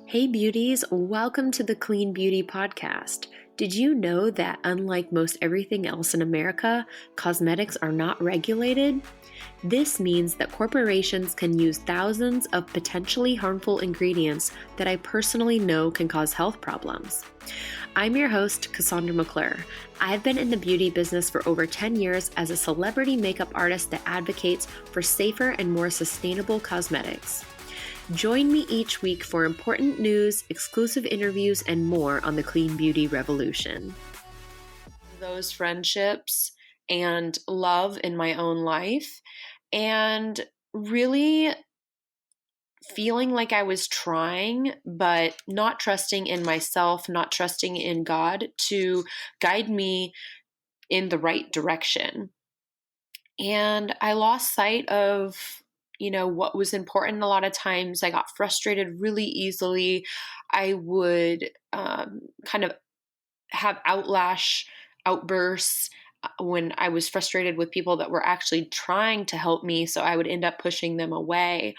Hey beauties, welcome to the Clean Beauty Podcast. Did you know that unlike most everything else in America, cosmetics are not regulated? This means that corporations can use thousands of potentially harmful ingredients that I personally know can cause health problems. I'm your host, Cassandra McClure. I've been in the beauty business for over 10 years as a celebrity makeup artist that advocates for safer and more sustainable cosmetics. Join me each week for important news, exclusive interviews, and more on the Clean Beauty Revolution. Those friendships and love in my own life, and really feeling like I was trying, but not trusting in myself, not trusting in God to guide me in the right direction. And I lost sight of what was important. A lot of times I got frustrated really easily. I would kind of have outbursts when I was frustrated with people that were actually trying to help me. So I would end up pushing them away.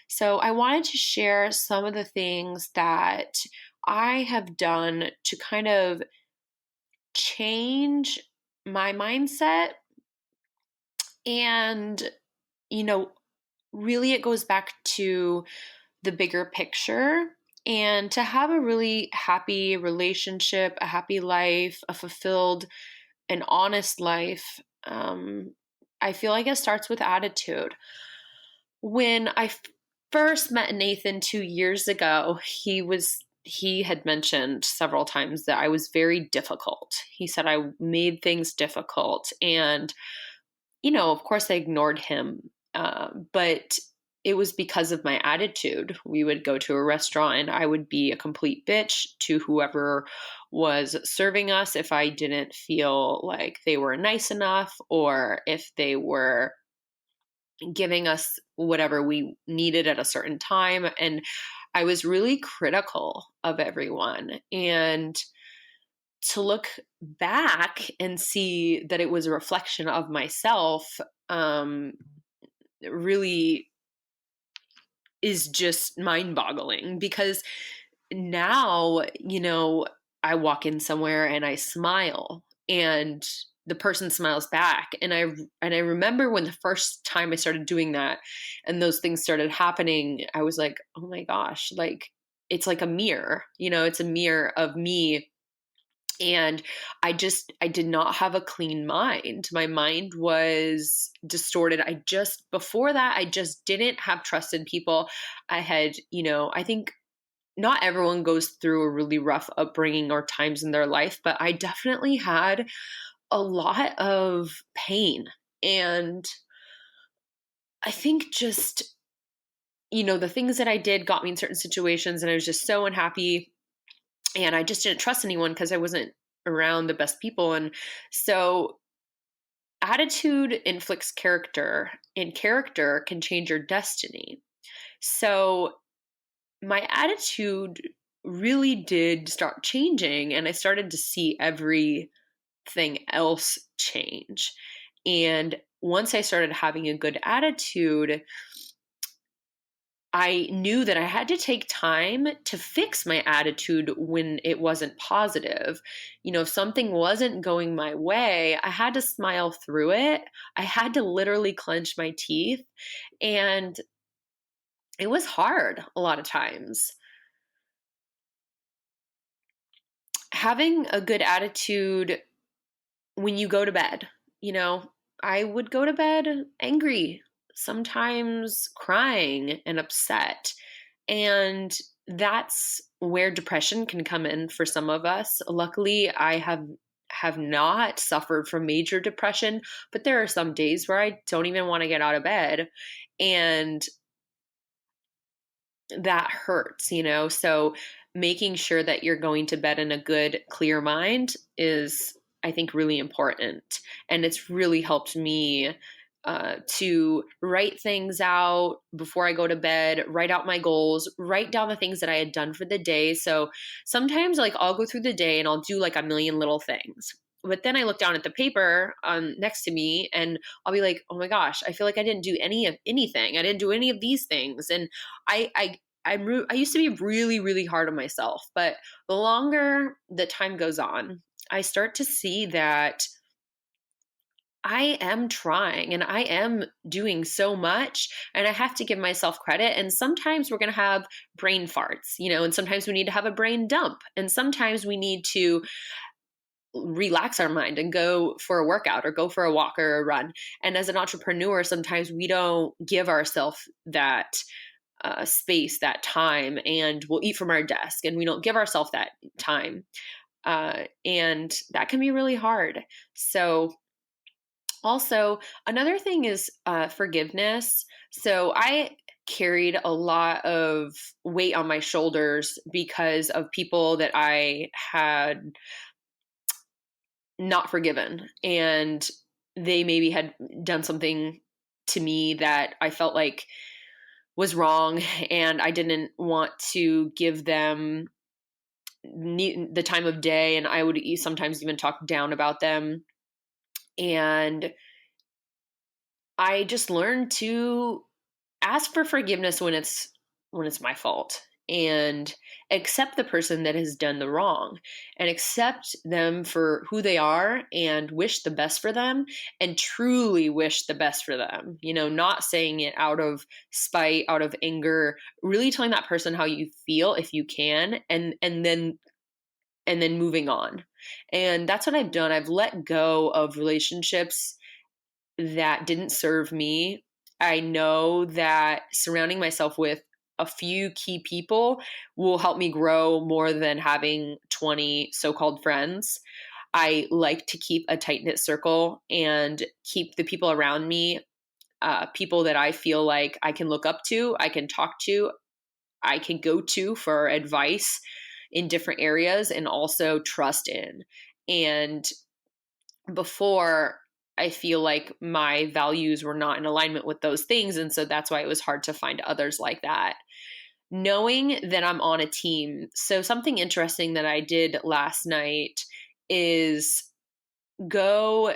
So I wanted to share some of the things that I have done to kind of change my mindset. And, really it goes back to the bigger picture and to have a really happy relationship, a happy life, a fulfilled and honest life. I feel like it starts with attitude. When I first met Nathan 2 years ago, he had mentioned several times that I was very difficult. He said I made things difficult, and of course I ignored him, but it was because of my attitude. We would go to a restaurant and I would be a complete bitch to whoever was serving us if I didn't feel like they were nice enough, or if they were giving us whatever we needed at a certain time. And I was really critical of everyone. And to look back and see that it was a reflection of myself really is just mind-boggling, because now, I walk in somewhere and I smile and the person smiles back, and I remember when the first time I started doing that and those things started happening, I was like, oh my gosh, like it's like a mirror, it's a mirror of me. And I did not have a clean mind. My mind was distorted. Before that, I just didn't have trust in people. I had, I think not everyone goes through a really rough upbringing or times in their life, but I definitely had a lot of pain. And I think just, the things that I did got me in certain situations, and I was just so unhappy. And I just didn't trust anyone because I wasn't around the best people. And so attitude inflicts character, and character can change your destiny. So my attitude really did start changing, and I started to see everything else change. And once I started having a good attitude, I knew that I had to take time to fix my attitude when it wasn't positive. If something wasn't going my way, I had to smile through it. I had to literally clench my teeth. And it was hard a lot of times. Having a good attitude when you go to bed, I would go to bed angry, sometimes crying and upset. And that's where depression can come in for some of us. Luckily, I have not suffered from major depression, but there are some days where I don't even want to get out of bed, and that hurts, So making sure that you're going to bed in a good, clear mind is, I think, really important. And it's really helped me to write things out before I go to bed, write out my goals, write down the things that I had done for the day. So sometimes, like, I'll go through the day and I'll do like a million little things. But then I look down at the paper next to me and I'll be like, oh my gosh, I feel like I didn't do anything. I didn't do any of these things. And I I used to be really, really hard on myself, but the longer the time goes on, I start to see that I am trying and I am doing so much, and I have to give myself credit. And sometimes we're going to have brain farts, and sometimes we need to have a brain dump. And sometimes we need to relax our mind and go for a workout or go for a walk or a run. And as an entrepreneur, sometimes we don't give ourselves that space, that time, and we'll eat from our desk and we don't give ourselves that time. And that can be really hard. So, also, another thing is forgiveness. So, I carried a lot of weight on my shoulders because of people that I had not forgiven. And they maybe had done something to me that I felt like was wrong. And I didn't want to give them the time of day. And I would sometimes even talk down about them. And I just learned to ask for forgiveness when it's my fault, and accept the person that has done the wrong, and accept them for who they are and wish the best for them, and truly wish the best for them, not saying it out of spite, out of anger, really telling that person how you feel if you can, and then moving on. And that's what I've done. I've let go of relationships that didn't serve me. I know that surrounding myself with a few key people will help me grow more than having 20 so called friends. I like to keep a tight knit circle and keep the people around me, people that I feel like I can look up to, I can talk to, I can go to for advice in different areas, and also trust in. And before, I feel like my values were not in alignment with those things. And so that's why it was hard to find others like that. Knowing that I'm on a team. So, something interesting that I did last night is go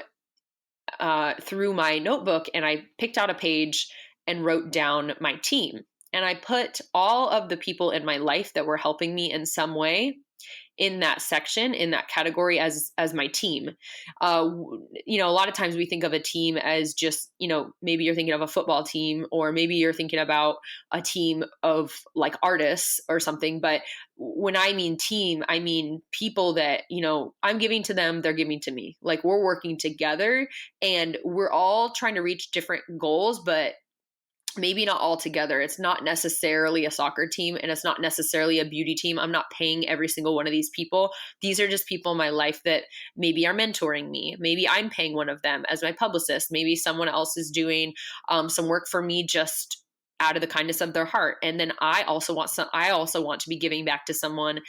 through my notebook, and I picked out a page and wrote down my team. And I put all of the people in my life that were helping me in some way in that section, in that category, as my team. A lot of times we think of a team as just, maybe you're thinking of a football team, or maybe you're thinking about a team of like artists or something. But when I mean team, I mean people that, I'm giving to them, they're giving to me. Like, we're working together and we're all trying to reach different goals, but maybe not all together. It's not necessarily a soccer team, and it's not necessarily a beauty team. I'm not paying every single one of these people. These are just people in my life that maybe are mentoring me. Maybe I'm paying one of them as my publicist. Maybe someone else is doing some work for me just out of the kindness of their heart. And then I also want to be giving back to someone.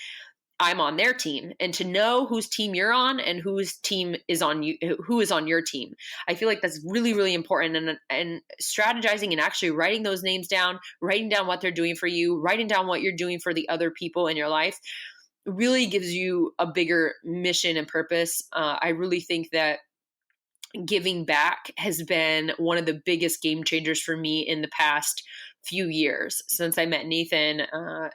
I'm on their team, and to know whose team you're on and whose team is on you, who is on your team. I feel like that's really, really important. And strategizing and actually writing those names down, writing down what they're doing for you, writing down what you're doing for the other people in your life really gives you a bigger mission and purpose. I really think that giving back has been one of the biggest game changers for me in the past few years. Since I met Nathan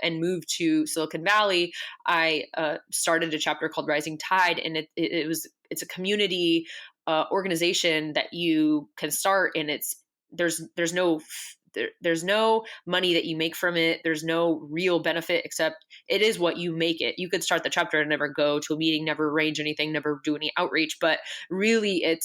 and moved to Silicon Valley, I started a chapter called Rising Tide, and it's a community organization that you can start, and there's no money that you make from it. There's no real benefit, except it is what you make it. You could start the chapter and never go to a meeting, never arrange anything, never do any outreach, but really it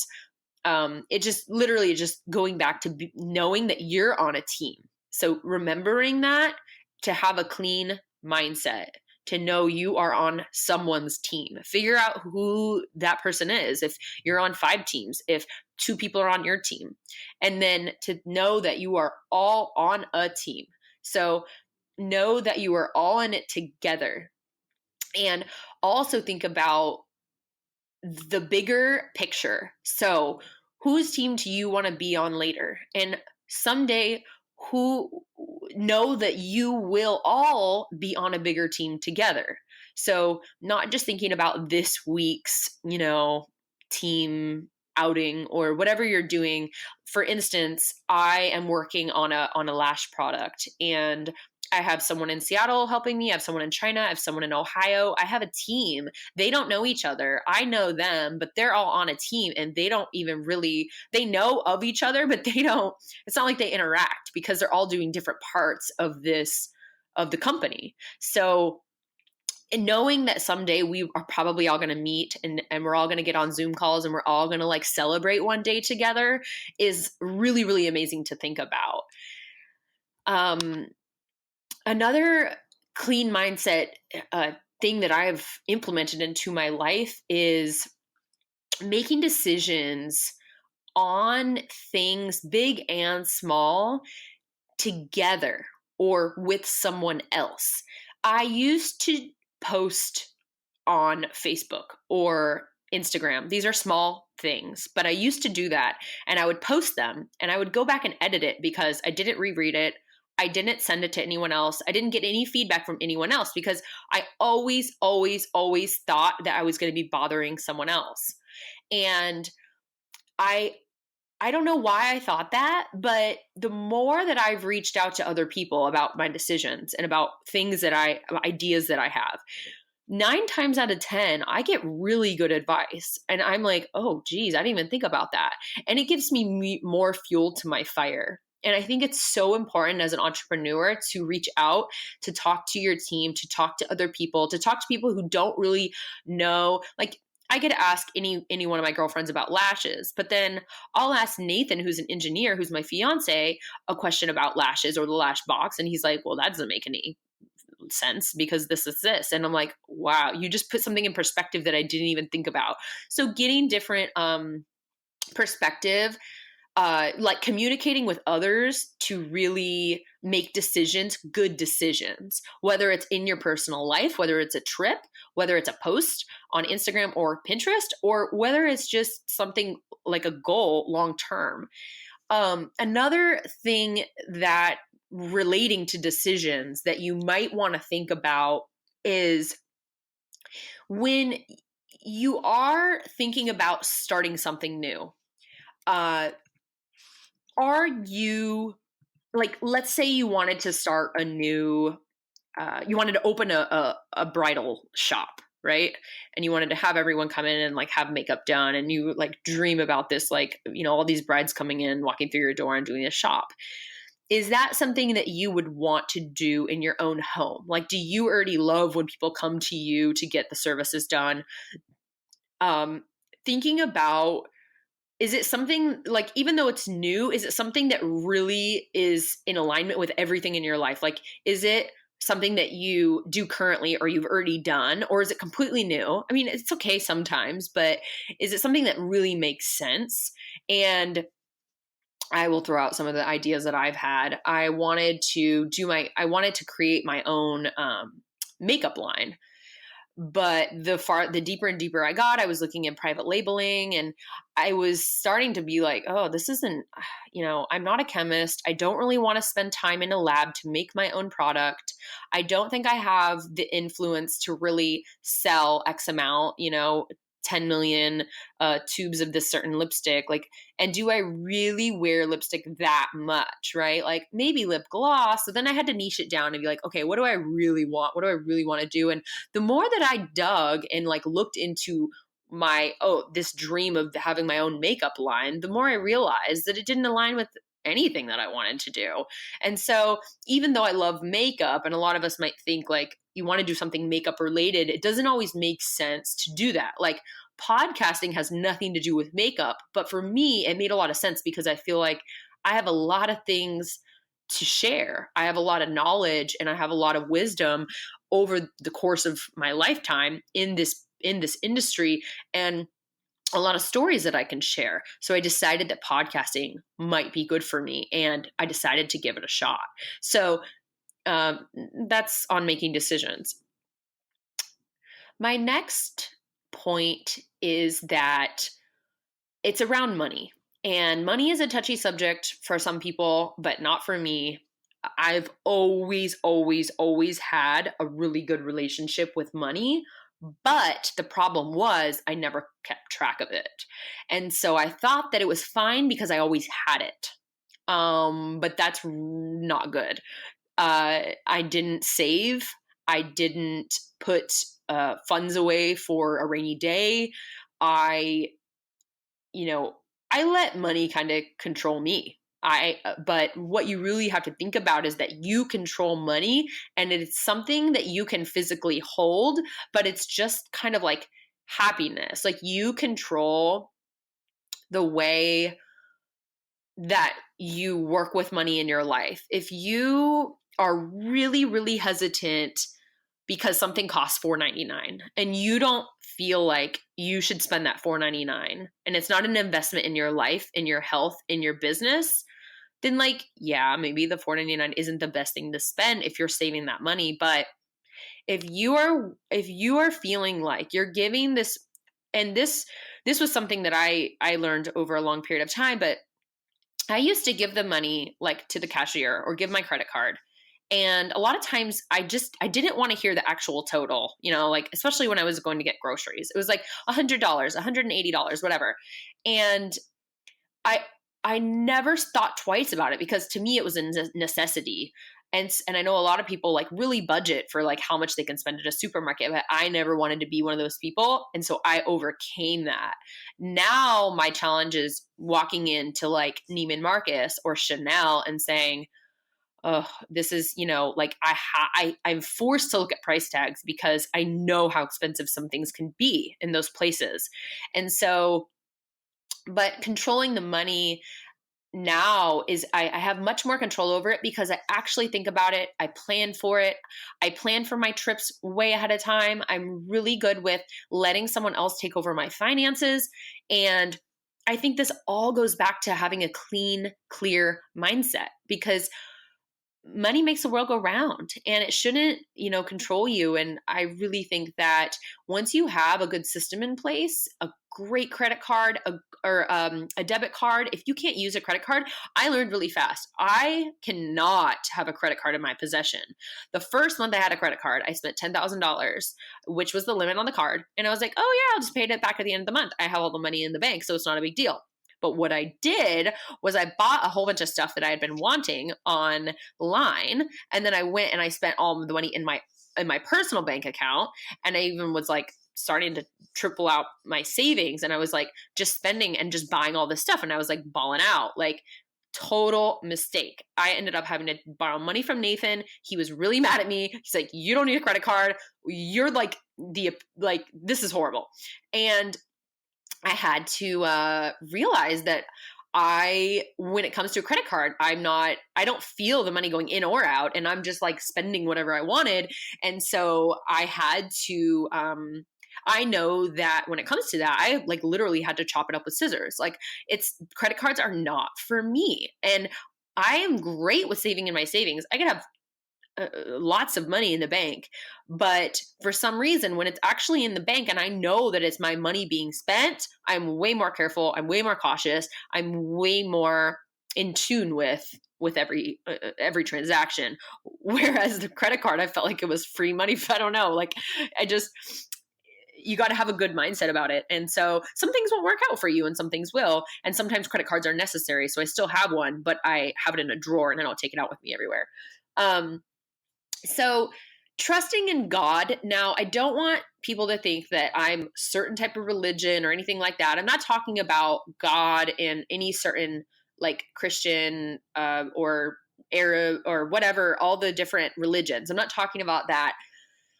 just literally just going back to knowing that you're on a team. So remembering that, to have a clean mindset, to know you are on someone's team. Figure out who that person is. If you're on 5 teams, if 2 people are on your team, and then to know that you are all on a team. So know that you are all in it together. And also think about the bigger picture. So, whose team do you want to be on later? And someday, who know that you will all be on a bigger team together. So, not just thinking about this week's, team outing or whatever you're doing. For instance, I am working on a lash product, and I have someone in Seattle helping me. I have someone in China. I have someone in Ohio. I have a team. They don't know each other. I know them, but they're all on a team and they don't even really, they know of each other, but they don't, it's not like they interact because they're all doing different parts of of the company. So, and knowing that someday we are probably all going to meet and we're all going to get on Zoom calls and we're all going to like celebrate one day together is really, really amazing to think about. Another clean mindset thing that I've implemented into my life is making decisions on things big and small together or with someone else. I used to post on Facebook or Instagram. These are small things, but I used to do that and I would post them and I would go back and edit it because I didn't reread it. I didn't send it to anyone else. I didn't get any feedback from anyone else because I always, always, always thought that I was going to be bothering someone else. And I I don't know why I thought that, but the more that I've reached out to other people about my decisions and about ideas that I have, 9 times out of 10, I get really good advice. And I'm like, oh, geez, I didn't even think about that. And it gives me more fuel to my fire. And I think it's so important as an entrepreneur to reach out, to talk to your team, to talk to other people, to talk to people who don't really know. Like, I get to ask any one of my girlfriends about lashes, but then I'll ask Nathan, who's an engineer, who's my fiance, a question about lashes or the lash box, and he's like, "Well, that doesn't make any sense because this is this." And I'm like, wow, you just put something in perspective that I didn't even think about. So getting different perspective, like communicating with others to really make decisions, good decisions, whether it's in your personal life, whether it's a trip, whether it's a post on Instagram or Pinterest, or whether it's just something like a goal long term. Another thing that relating to decisions that you might want to think about is when you are thinking about starting something new. Are you, like, let's say you wanted to start a new, you wanted to open a bridal shop, right? And you wanted to have everyone come in and like have makeup done, and you like dream about this, like, all these brides coming in, walking through your door and doing a shop. Is that something that you would want to do in your own home? Like, do you already love when people come to you to get the services done? Um, Thinking about, is it something like, even though it's new, is it something that really is in alignment with everything in your life? Like, is it something that you do currently or you've already done, or is it completely new? I mean, it's okay sometimes, but is it something that really makes sense? And I will throw out some of the ideas that I've had. I wanted to create my own makeup line. But the deeper and deeper I got, I was looking at private labeling, and I was starting to be like, oh, this isn't, I'm not a chemist. I don't really want to spend time in a lab to make my own product. I don't think I have the influence to really sell X amount, 10 million tubes of this certain lipstick. Like, and do I really wear lipstick that much, right? Like, maybe lip gloss. So then I had to niche it down and be like, okay, what do I really want? What do I really want to do? And the more that I dug and like looked into this dream of having my own makeup line, the more I realized that it didn't align with anything that I wanted to do. And so even though I love makeup, and a lot of us might think like you want to do something makeup related, it doesn't always make sense to do that. Like, podcasting has nothing to do with makeup, but for me, it made a lot of sense because I feel like I have a lot of things to share. I have a lot of knowledge and I have a lot of wisdom over the course of my lifetime in this industry, and a lot of stories that I can share. So I decided that podcasting might be good for me, and I decided to give it a shot. So that's on making decisions. My next point is that it's around money. And money is a touchy subject for some people, but not for me. I've always, always, always had a really good relationship with money. But the problem was I never kept track of it. And so I thought that it was fine because I always had it. But that's not good. I didn't save. I didn't put funds away for a rainy day. I, you know, I let money kind of control me. But what you really have to think about is that you control money, and it's something that you can physically hold, but it's just kind of like happiness. Like you control the way that you work with money in your life. If you are really, really hesitant because something costs $4.99 and you don't feel like you should spend that $4.99 and it's not an investment in your life, in your health, in your business, then like, yeah, maybe the $4.99 isn't the best thing to spend if you're saving that money. But if you are feeling like you're giving this, and this was something that I learned over a long period of time, but I used to give the money like to the cashier or give my credit card. And a lot of times I didn't want to hear the actual total, like especially when I was going to get groceries. It was like $100, $180, whatever. And I I never thought twice about it because to me it was a necessity. And I know a lot of people like really budget for like how much they can spend at a supermarket, but I never wanted to be one of those people, and so I overcame that. Now my challenge is walking into like Neiman Marcus or Chanel and saying, "Oh, this is, like I'm forced to look at price tags because I know how expensive some things can be in those places." And so, but controlling the money now is I have much more control over it because I actually think about it. I plan for it. I plan for my trips way ahead of time. I'm really good with letting someone else take over my finances. And I think this all goes back to having a clean, clear mindset because money makes the world go round and it shouldn't, control you. And I really think that once you have a good system in place, a great credit card, a debit card, if you can't use a credit card, I learned really fast. I cannot have a credit card in my possession. The first month I had a credit card, I spent $10,000, which was the limit on the card. And I was like, oh yeah, I'll just pay it back at the end of the month. I have all the money in the bank, so it's not a big deal. But what I did was I bought a whole bunch of stuff that I had been wanting online, and then I went and I spent all the money in my personal bank account, and I even was like starting to triple out my savings, and I was like just spending and just buying all this stuff, and I was like balling out. Like, total mistake. I ended up having to borrow money from Nathan. He was really mad at me. He's like, "You don't need a credit card. You're like this is horrible." And I had to realize that when it comes to a credit card, I don't feel the money going in or out, and I'm just like spending whatever I wanted. And so I had to, I know that when it comes to that, I like literally had to chop it up with scissors. Like, credit cards are not for me. And I am great with saving in my savings. I could have lots of money in the bank. But for some reason, when it's actually in the bank and I know that it's my money being spent, I'm way more careful. I'm way more cautious. I'm way more in tune with every transaction. Whereas the credit card, I felt like it was free money. I don't know. Like, you got to have a good mindset about it. And so some things won't work out for you and some things will. And sometimes credit cards are necessary. So I still have one, but I have it in a drawer and I don't take it out with me everywhere. So trusting in God. Now, I don't want people to think that I'm certain type of religion or anything like that. I'm not talking about God in any certain like Christian or Arab or whatever, all the different religions. I'm not talking about that.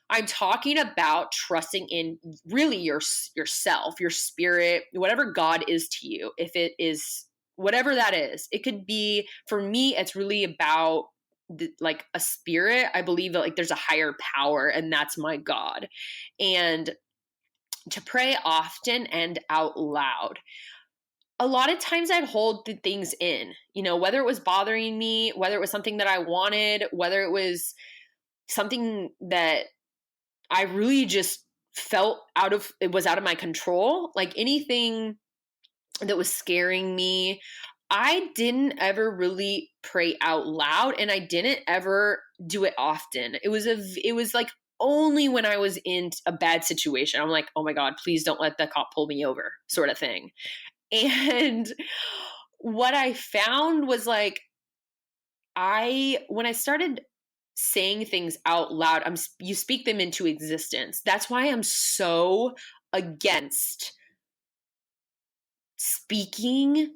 I'm talking about trusting in really yourself, your spirit, whatever God is to you. If it is whatever that is, it could be, for me, it's really about like a spirit. I believe that like there's a higher power and that's my God. And to pray often and out loud. A lot of times I'd hold the things in, whether it was bothering me, whether it was something that I wanted, whether it was something that I really just felt it was out of my control, like anything that was scaring me. I didn't ever really pray out loud, and I didn't ever do it often. It was like only when I was in a bad situation. I'm like, "Oh my God, please don't let the cop pull me over," sort of thing. And what I found was like, when I started saying things out loud. You speak them into existence. That's why I'm so against speaking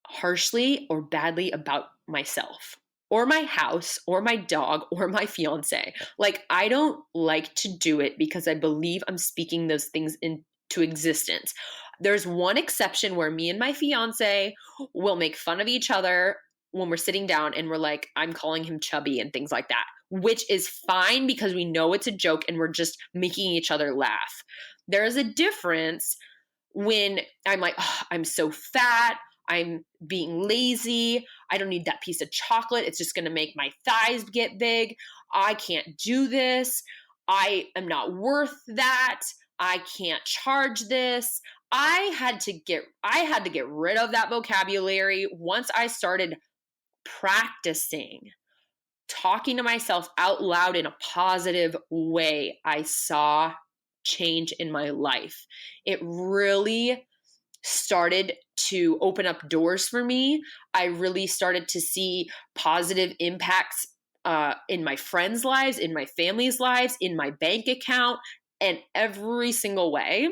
harshly or badly about myself or my house or my dog or my fiance. Like, I don't like to do it because I believe I'm speaking those things into existence. There's one exception where me and my fiance will make fun of each other when we're sitting down and we're like, I'm calling him chubby and things like that, which is fine because we know it's a joke and we're just making each other laugh. There is a difference when I'm like, oh, I'm so fat, I'm being lazy, I don't need that piece of chocolate, it's just gonna make my thighs get big, I can't do this, I am not worth that, I can't charge this. I had to get rid of that vocabulary once I started practicing talking to myself out loud in a positive way. I saw change in my life. It really started to open up doors for me. I really started to see positive impacts in my friends' lives, in my family's lives, in my bank account, and every single way.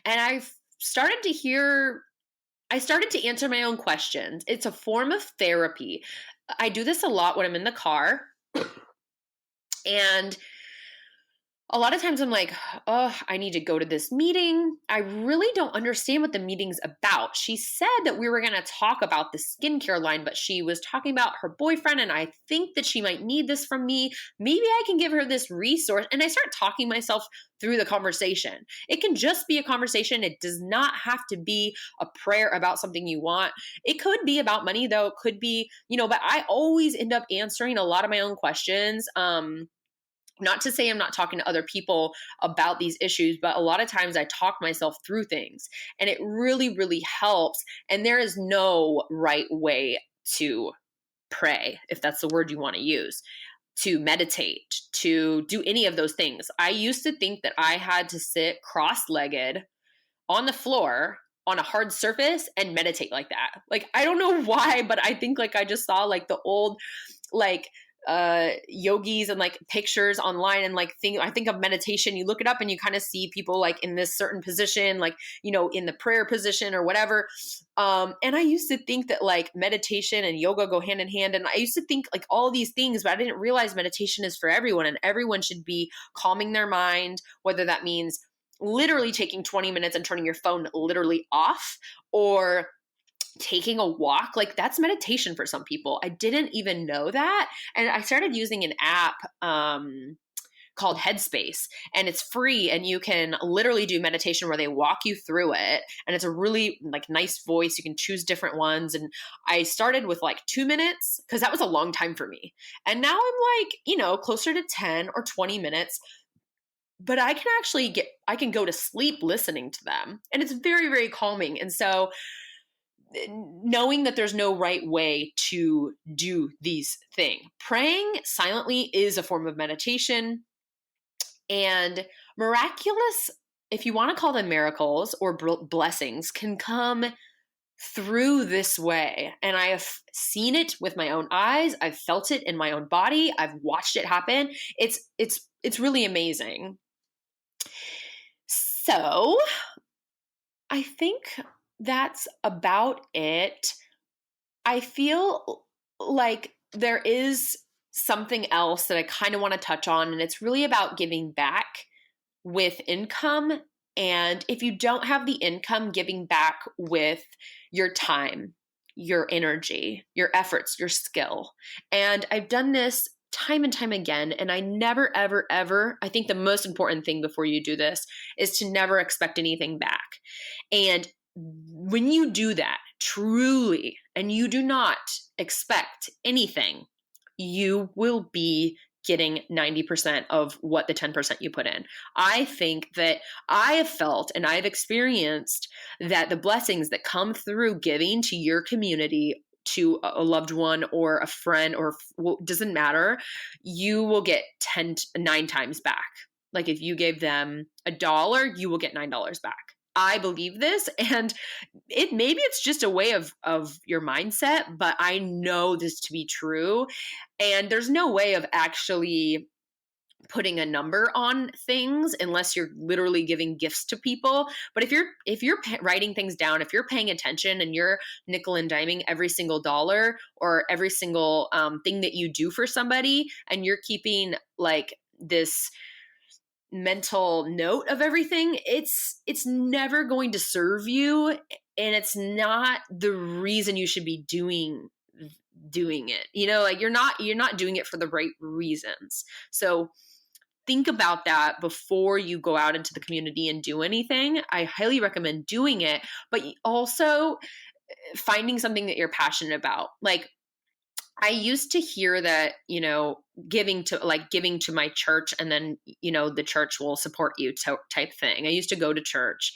And I started to answer my own questions. It's a form of therapy. I do this a lot when I'm in the car. And a lot of times I'm like, oh, I need to go to this meeting. I really don't understand what the meeting's about. She said that we were going to talk about the skincare line, but she was talking about her boyfriend, and I think that she might need this from me. Maybe I can give her this resource. And I start talking myself through the conversation. It can just be a conversation. It does not have to be a prayer about something you want. It could be about money, though. It could be, but I always end up answering a lot of my own questions. Not to say I'm not talking to other people about these issues, but a lot of times I talk myself through things, and it really, really helps. And there is no right way to pray, if that's the word you want to use, to meditate, to do any of those things. I used to think that I had to sit cross-legged on the floor on a hard surface and meditate like that. Like, I don't know why, but I think like I just saw like the old like yogis and like pictures online, and like I think of meditation, you look it up and you kind of see people like in this certain position, like in the prayer position or whatever, and I used to think that like meditation and yoga go hand in hand, and I used to think like all these things, but I didn't realize meditation is for everyone, and everyone should be calming their mind, whether that means literally taking 20 minutes and turning your phone literally off, or taking a walk. Like, that's meditation for some people. I didn't even know that. And I started using an app called Headspace, and it's free, and you can literally do meditation where they walk you through it, and it's a really like nice voice. You can choose different ones, and I started with like 2 minutes because that was a long time for me, and now I'm like closer to 10 or 20 minutes, but I can go to sleep listening to them, and it's very, very calming. And so knowing that there's no right way to do these things. Praying silently is a form of meditation, and miraculous, if you want to call them miracles or blessings, can come through this way. And I have seen it with my own eyes. I've felt it in my own body. I've watched it happen. It's really amazing. So I think that's about it. I feel like there is something else that I kind of want to touch on, and it's really about giving back with income. And if you don't have the income, giving back with your time, your energy, your efforts, your skill. And I've done this time and time again, and I never, ever, ever, I think the most important thing before you do this is to never expect anything back. And when you do that truly, and you do not expect anything, you will be getting 90% of what the 10% you put in. I think that I have felt and I've experienced that the blessings that come through giving to your community, to a loved one or a friend, or doesn't matter, you will get 9 times back. Like, if you gave them $1, you will get $9 back. I believe this, and maybe it's just a way of your mindset, but I know this to be true. And there's no way of actually putting a number on things unless you're literally giving gifts to people. But if you're writing things down, if you're paying attention and you're nickel and diming every single dollar or every single thing that you do for somebody, and you're keeping like this mental note of everything, it's never going to serve you, and it's not the reason you should be doing it. Like you're not doing it for the right reasons. So think about that before you go out into the community and do anything. I highly recommend doing it, but also finding something that you're passionate about. Like, I used to hear that, giving to my church, and then, the church will support you type thing. I used to go to church,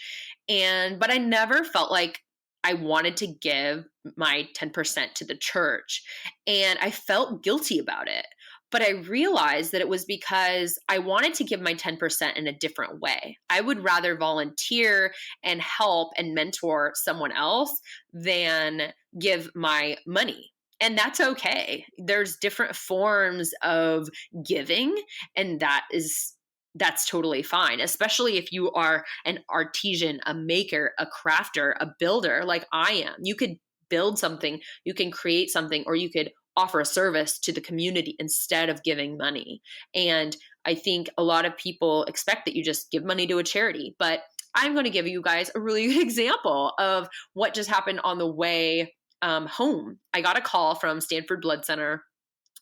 but I never felt like I wanted to give my 10% to the church, and I felt guilty about it. But I realized that it was because I wanted to give my 10% in a different way. I would rather volunteer and help and mentor someone else than give my money. And that's okay. There's different forms of giving, and that's totally fine, especially if you are an artisan, a maker, a crafter, a builder like I am. You could build something, you can create something, or you could offer a service to the community instead of giving money. And I think a lot of people expect that you just give money to a charity, but I'm going to give you guys a really good example of what just happened on the way home. I got a call from Stanford Blood Center,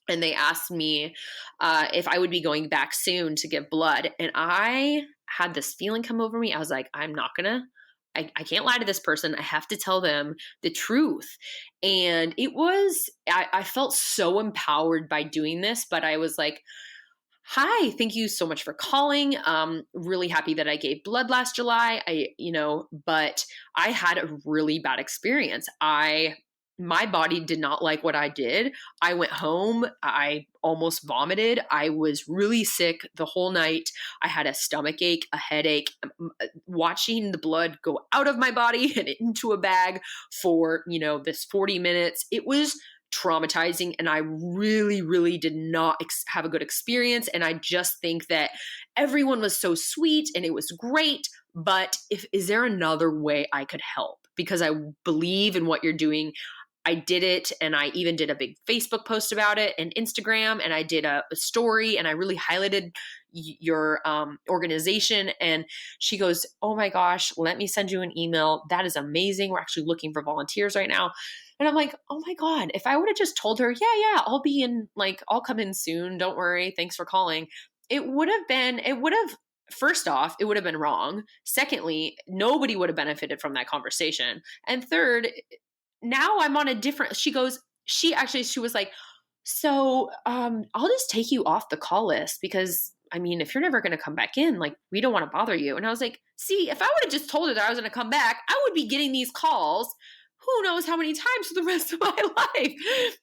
and they asked me if I would be going back soon to give blood. And I had this feeling come over me. I was like, I can't lie to this person. I have to tell them the truth. And I felt so empowered by doing this, but I was like, hi, thank you so much for calling. Really happy that I gave blood last July. But I had a really bad experience. My body did not like what I did. I went home. I almost vomited. I was really sick the whole night. I had a stomach ache, a headache. Watching the blood go out of my body and into a bag for, this 40 minutes, it was traumatizing, and I really, really did not have a good experience. And I just think that everyone was so sweet and it was great, but is there another way I could help? Because I believe in what you're doing. I did it, and I even did a big Facebook post about it and Instagram, and I did a story, and I really highlighted your organization. And she goes, oh my gosh, let me send you an email. That is amazing. We're actually looking for volunteers right now. And I'm like, oh my God, if I would have just told her, yeah, I'll come in soon. Don't worry. Thanks for calling. First off, it would have been wrong. Secondly, nobody would have benefited from that conversation. And third, now I'm on a different, she was like, so I'll just take you off the call list because if you're never going to come back in, like, we don't want to bother you. And I was like, see, if I would have just told her that I was going to come back, I would be getting these calls who knows how many times for the rest of my life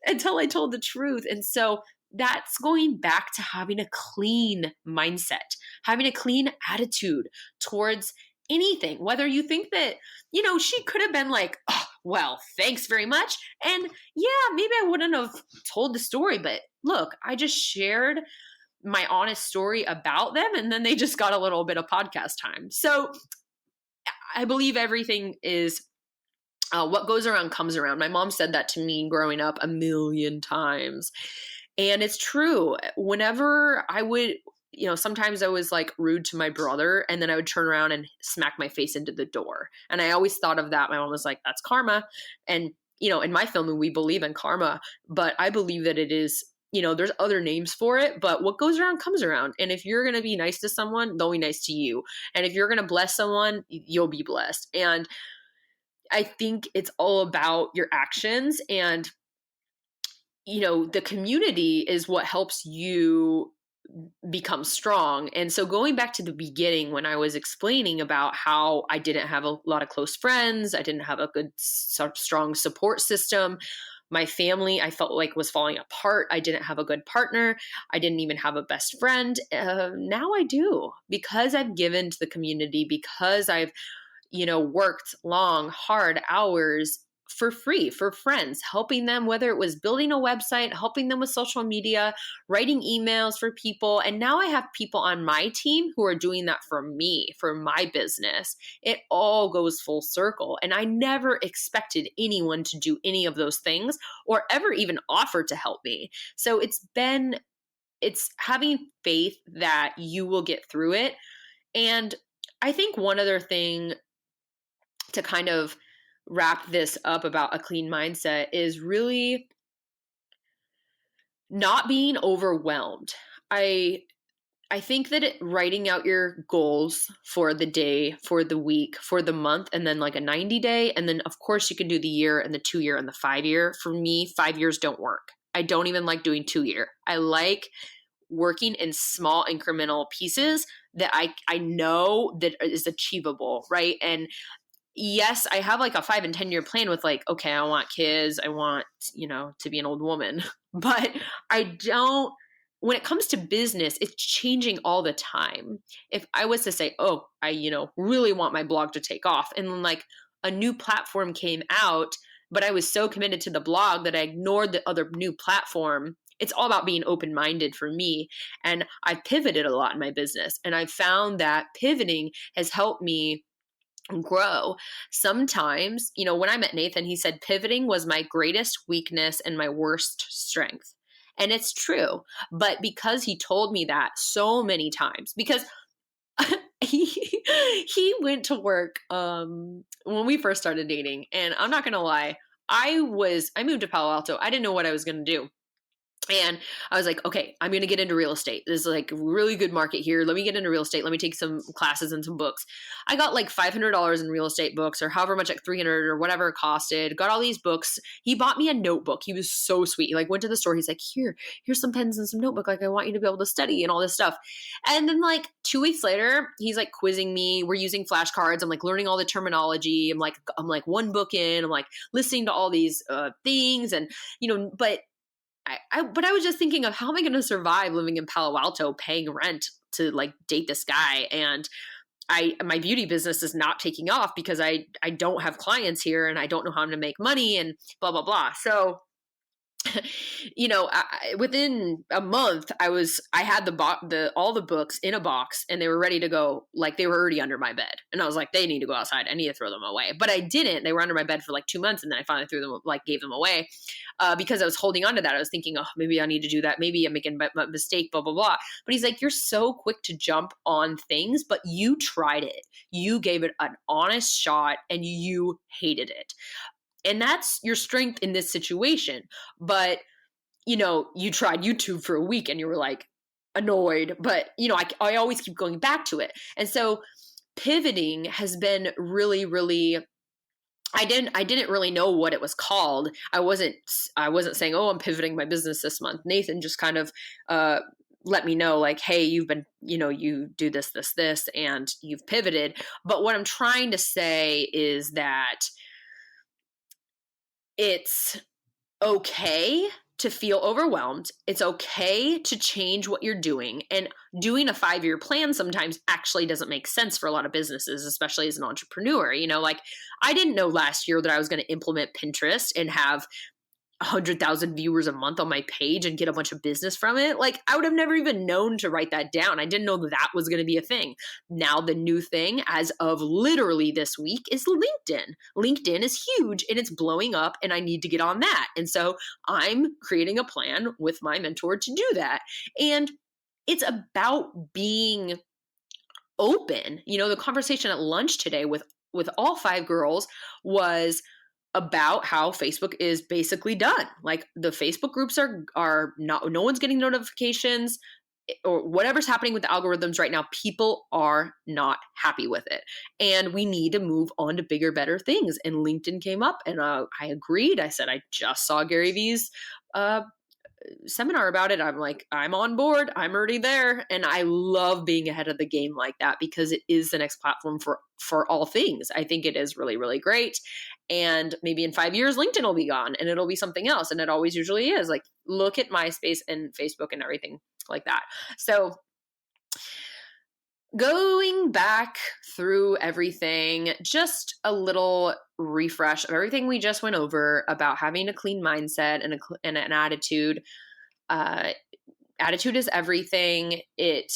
until I told the truth. And so that's going back to having a clean mindset, having a clean attitude towards anything, whether you think that, she could have been like, oh, well, thanks very much. And yeah, maybe I wouldn't have told the story, but look, I just shared my honest story about them, and then they just got a little bit of podcast time. So I believe everything is what goes around comes around. My mom said that to me growing up a million times. And it's true. Whenever I would, sometimes I was like rude to my brother, and then I would turn around and smack my face into the door. And I always thought of that. My mom was like, that's karma. And, in my family, we believe in karma, but I believe that it is, there's other names for it, but what goes around comes around. And if you're going to be nice to someone, they'll be nice to you. And if you're going to bless someone, you'll be blessed. And I think it's all about your actions, and, the community is what helps you become strong. And so going back to the beginning, when I was explaining about how I didn't have a lot of close friends, I didn't have a good, strong support system. My family, I felt like, was falling apart. I didn't have a good partner. I didn't even have a best friend. Now I do, because I've given to the community, because I've worked long, hard hours for free for friends, helping them, whether it was building a website, helping them with social media, writing emails for people. And now I have people on my team who are doing that for me, for my business. It all goes full circle. And I never expected anyone to do any of those things or ever even offer to help me. So it's having faith that you will get through it. And I think one other thing to kind of wrap this up about a clean mindset is really not being overwhelmed. I think that writing out your goals for the day, for the week, for the month, and then like a 90-day, and then of course you can do the year and the 2-year and the 5-year. For me, 5 years don't work. I don't even like doing 2-year. I like working in small incremental pieces that I know that is achievable, right? And yes, I have like a 5 and 10-year plan with like, okay, I want kids, I want, to be an old woman. But I don't, when it comes to business, it's changing all the time. If I was to say, oh, I, really want my blog to take off, and then like a new platform came out, but I was so committed to the blog that I ignored the other new platform. It's all about being open-minded for me. And I've pivoted a lot in my business. And I've found that pivoting has helped me grow. Sometimes, when I met Nathan, he said pivoting was my greatest weakness and my worst strength. And it's true. But because he told me that so many times, because he he went to work when we first started dating, and I'm not gonna lie, I moved to Palo Alto. I didn't know what I was gonna do. And I was like, okay, I'm going to get into real estate. There's like a really good market here. Let me get into real estate. Let me take some classes and some books. I got like $500 in real estate books, or however much, like 300 or whatever it costed. Got all these books. He bought me a notebook. He was so sweet. He like went to the store. He's like, here's some pens and some notebook. Like, I want you to be able to study and all this stuff. And then like 2 weeks later, he's like quizzing me. We're using flashcards. I'm like learning all the terminology. I'm like one book in. I'm like listening to all these things, and but I was just thinking of, how am I going to survive living in Palo Alto, paying rent to like date this guy? And my beauty business is not taking off because I don't have clients here, and I don't know how I'm going to make money, and blah, blah, blah. So, within a month, I had all the books in a box, and they were ready to go. Like, they were already under my bed, and I was like, they need to go outside. I need to throw them away. But I didn't. They were under my bed for like 2 months, and then I finally gave them away because I was holding on to that. I was thinking, oh, maybe I need to do that. Maybe I'm making a mistake, blah, blah, blah. But he's like, you're so quick to jump on things, but you tried it. You gave it an honest shot, and you hated it. And that's your strength in this situation. But, you tried YouTube for a week and you were like annoyed, but I always keep going back to it. And so pivoting has been really, really, I didn't really know what it was called. I wasn't saying, oh, I'm pivoting my business this month. Nathan just kind of, let me know like, hey, you've been, you do this, and you've pivoted. But what I'm trying to say is that it's okay to feel overwhelmed. It's okay to change what you're doing. And doing a 5-year plan sometimes actually doesn't make sense for a lot of businesses, especially as an entrepreneur. Like, I didn't know last year that I was going to implement Pinterest and have 100,000 viewers a month on my page and get a bunch of business from it. Like, I would have never even known to write that down. I didn't know that was going to be a thing. Now the new thing as of literally this week is LinkedIn. LinkedIn is huge and it's blowing up, and I need to get on that. And so I'm creating a plan with my mentor to do that. And it's about being open. The conversation at lunch today with all 5 girls was about how Facebook is basically done. Like, the Facebook groups are not, no one's getting notifications, or whatever's happening with the algorithms right now. People are not happy with it, and we need to move on to bigger, better things. And LinkedIn came up, and I agreed. I said, I just saw Gary Vee's seminar about it. I'm like, I'm on board. I'm already there. And I love being ahead of the game like that, because it is the next platform for all things. I think it is really, really great. And maybe in 5 years, LinkedIn will be gone and it'll be something else. And it always usually is. Like, look at MySpace and Facebook and everything like that. So going back through everything, just a little refresh of everything we just went over about having a clean mindset and an attitude. Attitude is everything. It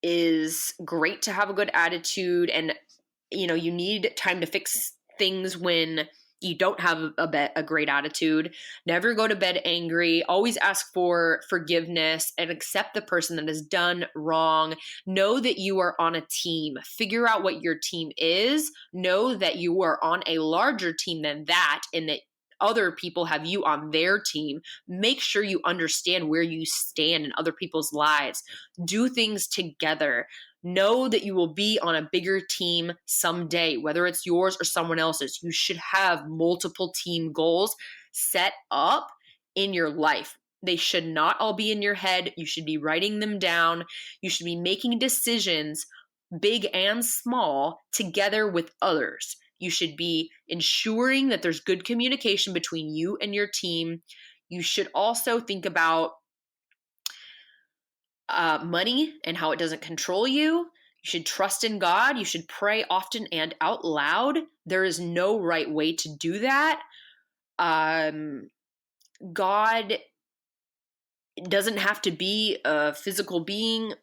is great to have a good attitude, and you need time to fix things when you don't have a great attitude. Never go to bed angry. Always ask for forgiveness and accept the person that has done wrong. Know that you are on a team. Figure out what your team is. Know that you are on a larger team than that, and that other people have you on their team. Make sure you understand where you stand in other people's lives. Do things together. Know that you will be on a bigger team someday, whether it's yours or someone else's. You should have multiple team goals set up in your life. They should not all be in your head. You should be writing them down. You should be making decisions, big and small, together with others. You should be ensuring that there's good communication between you and your team. You should also think about money and how it doesn't control you. You should trust in God. You should pray often and out loud. There is no right way to do that. God doesn't have to be a physical being.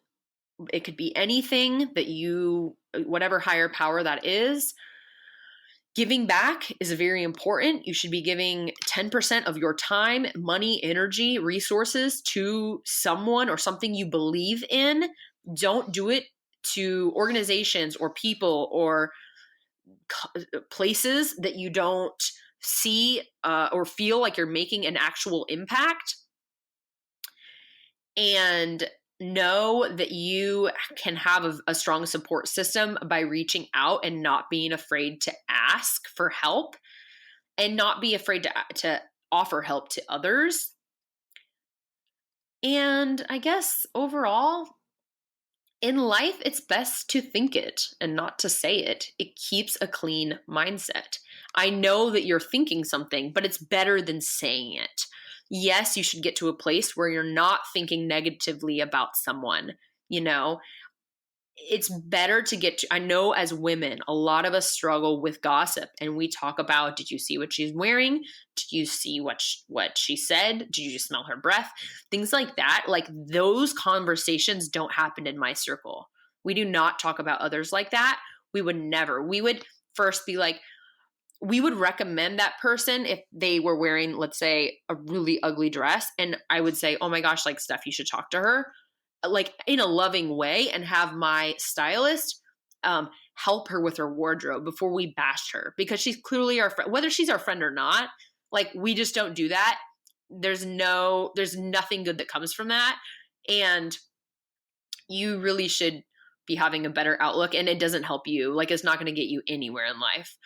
It could be anything that whatever higher power that is. Giving back is very important. You should be giving 10% of your time, money, energy, resources to someone or something you believe in. Don't do it to organizations or people or places that you don't see or feel like you're making an actual impact. And know that you can have a strong support system by reaching out and not being afraid to ask for help and not be afraid to offer help to others. And I guess overall, in life, it's best to think it and not to say it. It keeps a clean mindset. I know that you're thinking something, but it's better than saying it. Yes, you should get to a place where you're not thinking negatively about someone. It's better to get to, I know as women, a lot of us struggle with gossip, and we talk about, did you see what she's wearing? Did you see what she said? Did you smell her breath? Things like that. Like, those conversations don't happen in my circle. We do not talk about others like that. We would never. We would first be like, we would recommend that person if they were wearing, let's say, a really ugly dress. And I would say, oh my gosh, like, Steph, you should talk to her, like, in a loving way, and have my stylist help her with her wardrobe before we bash her, because she's clearly our friend, whether she's our friend or not. Like, we just don't do that. There's nothing good that comes from that. And you really should be having a better outlook, and it doesn't help you. Like, it's not going to get you anywhere in life.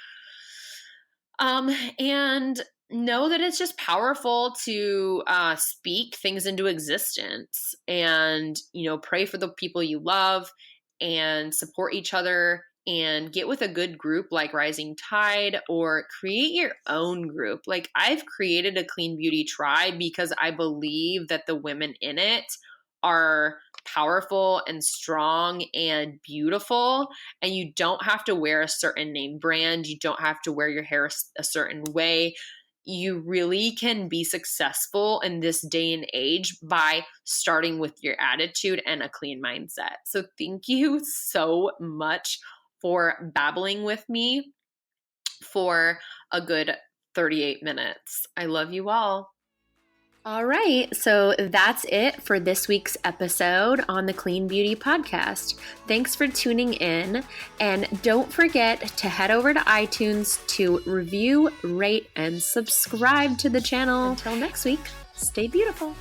And know that it's just powerful to speak things into existence, and pray for the people you love and support each other, and get with a good group like Rising Tide, or create your own group. Like, I've created a Clean Beauty Tribe because I believe that the women in it are powerful and strong and beautiful, and you don't have to wear a certain name brand. You don't have to wear your hair a certain way. You really can be successful in this day and age by starting with your attitude and a clean mindset. So thank you so much for babbling with me for a good 38 minutes. I love you all. All right, so that's it for this week's episode on the Clean Beauty Podcast. Thanks for tuning in, and don't forget to head over to iTunes to review, rate, and subscribe to the channel. Until next week, stay beautiful.